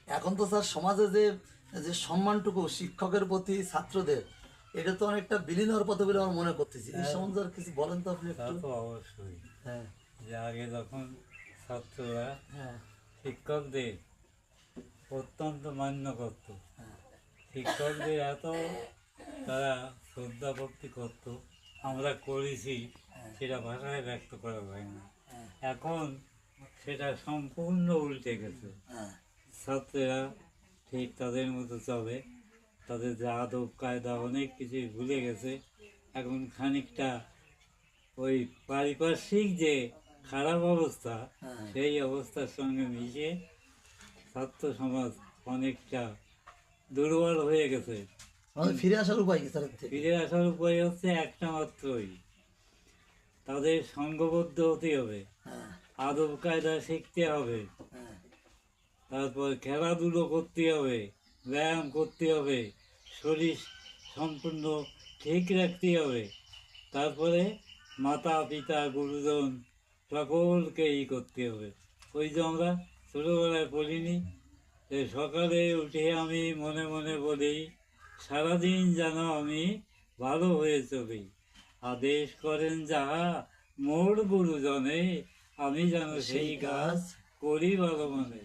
এখন তো স্যার সমাজে যে যে সম্মানটুকু শিক্ষকের প্রতি ছাত্রদের, এটা তো অনেকটা বিলীন হওয়ার পথে বলে আমার মনে করতেছি। এই সম্বন্ধে আর কিছু বলেন তো আপনি তা একটু। তো অবশ্যই। হ্যাঁ যে আগে যখন ছাত্ররা হ্যাঁ শিক্ষকদের অত্যন্ত মান্য করত, হ্যাঁ শিক্ষকদের এত তারা শ্রদ্ধা ভক্তি করত, আমরা করেছি সেটা ভাষায় ব্যক্ত করা যায় না। হ্যাঁ এখন সেটা সম্পূর্ণ উল্টে গেছে। হ্যাঁ ছাত্রেরা ঠিক তাদের মতো চলে, তাদের যে আদব কায়দা অনেক কিছুই ভুলে গেছে। এখন খানিকটা ওই পারিপার্শ্বিক যে খারাপ অবস্থা, হ্যাঁ। সেই অবস্থার সঙ্গে মিশে ছাত্র সমাজ অনেকটা দুর্বল হয়ে গেছে। আমাদের ফিরে আসার উপায় কি স্যার এর থেকে? ফিরে আসার উপায় হচ্ছে একটা মাত্রই, তাদের সঙ্গবদ্ধ হতে হবে, হ্যাঁ আদব কায়দা শিখতে হবে, হ্যাঁ তারপর খেলাধুলো করতে হবে, ব্যায়াম করতে হবে, শরীর সম্পূর্ণ ঠিক রাখতে হবে। তারপরে মাতা পিতা গুরুজন সকলকে করতে হবে। ওই যে আমরা ছোটোবেলায় পড়িনি যে সকালে উঠে আমি মনে মনে বলি সারাদিন যেন আমি ভালো হয়ে চলি, আদেশ করেন যাহা মোর গুরুজনে, আমি যেন সেই কাজ করি ভালো মনে।